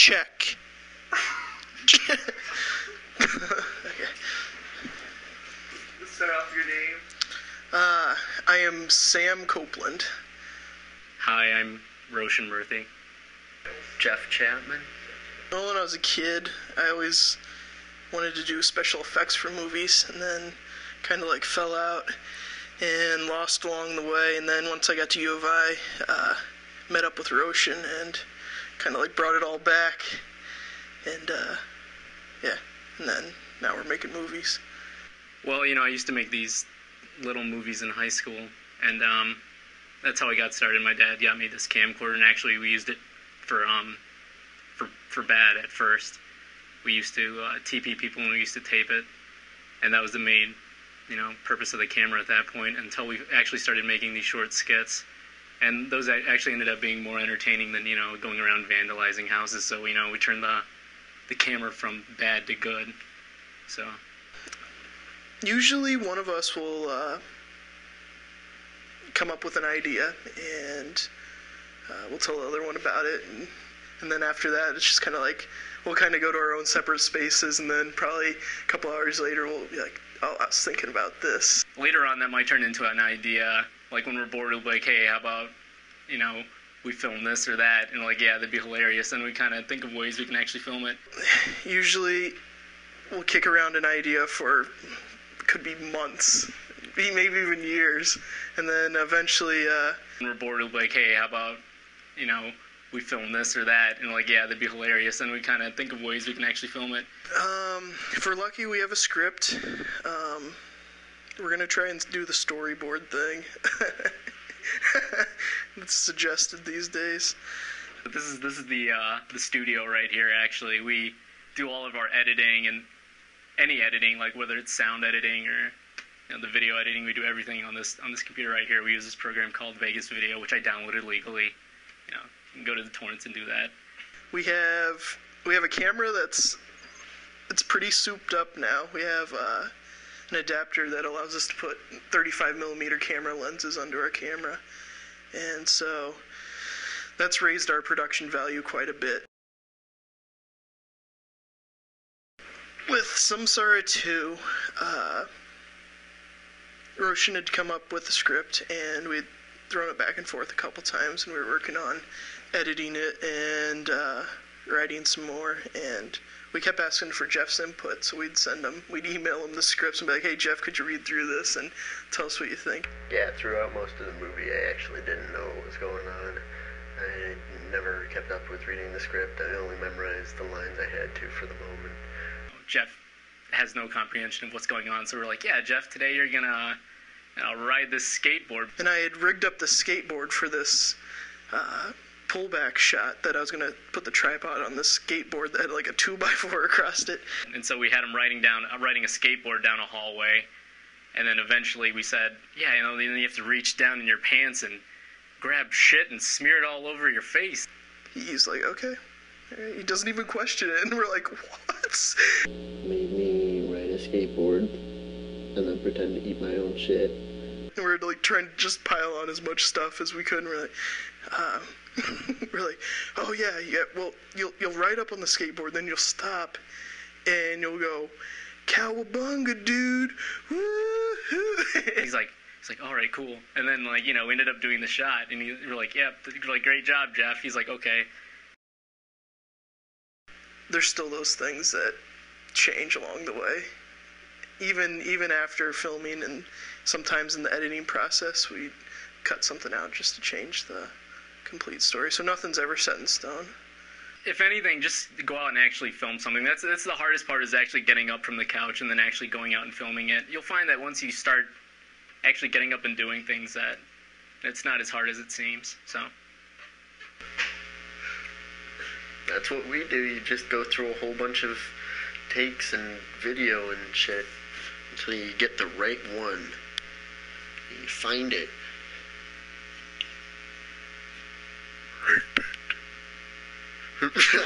Check. Okay. Let's start off your name. I am Sam Copeland. Hi, I'm Roshan Murthy. Jeff Chapman. Well, when I was a kid, I always wanted to do special effects for movies, and then kind of like fell out and lost along the way. And then once I got to U of I, met up with Roshan and kind of like brought it all back. And yeah, and then now we're making movies. Well, I used to make these little movies in high school, and that's how I got started. My dad got me this camcorder, and actually we used it for bad at first. We used to TP people and we used to tape it, and that was the main, purpose of the camera at that point, until we actually started making these short skits. And those actually ended up being more entertaining than, going around vandalizing houses. So, we turned the camera from bad to good. So usually one of us will come up with an idea, and we'll tell the other one about it, and then after that it's just kind of like we'll kind of go to our own separate spaces, and then probably a couple hours later we'll be like, oh, I was thinking about this. Later on that might turn into an idea, like when we're bored we'll be like, hey, how about, we film this or that, and like, yeah, that'd be hilarious, and we kind of think of ways we can actually film it. Usually we'll kick around an idea for, could be months, maybe even years, and then eventually when we're bored we'll be like, hey, how about, we film this or that, and like, yeah, that'd be hilarious, and we kind of think of ways we can actually film it. If we're lucky, we have a script. We're gonna try and do the storyboard thing. It's suggested these days. This is the studio right here. Actually, we do all of our editing, and any editing, like whether it's sound editing or the video editing. We do everything on this computer right here. We use this program called Vegas Video, which I downloaded legally. You can go to the torrents and do that. We have a camera it's pretty souped up now. We have an adapter that allows us to put 35mm camera lenses under our camera, and so that's raised our production value quite a bit. With Samsara 2, Roshan had come up with the script, and we'd thrown it back and forth a couple times, and we were working on editing it and writing some more, and we kept asking for Jeff's input, so we'd email him the scripts and be like, hey, Jeff, could you read through this and tell us what you think? Yeah, throughout most of the movie I actually didn't know what was going on. I never kept up with reading the script. I only memorized the lines I had to for the moment. Jeff has no comprehension of what's going on, so we're like, yeah, Jeff, today you're gonna ride this skateboard. And I had rigged up the skateboard for this pullback shot that I was going to put the tripod on the skateboard that had like a 2x4 across it. And so we had him riding a skateboard down a hallway, and then eventually we said, yeah, then you have to reach down in your pants and grab shit and smear it all over your face. He's like, okay. He doesn't even question it, and we're like, what? Made me ride a skateboard and then pretend to eat my own shit. And we're like trying to just pile on as much stuff as we could, and we're like, oh yeah, well, you'll ride up on the skateboard, then you'll stop, and you'll go, cowabunga, dude, woo-hoo. He's like, all right, cool. And then, we ended up doing the shot, and we're like, yeah, great job, Jeff. He's like, okay. There's still those things that change along the way. Even after filming, and sometimes in the editing process, we cut something out just to change the complete story. So nothing's ever set in stone. If anything, just go out and actually film something. That's the hardest part, is actually getting up from the couch and then actually going out and filming it. You'll find that once you start actually getting up and doing things, that it's not as hard as it seems. So that's what we do. You just go through a whole bunch of takes and video and shit until you get the right one. You find it. Right.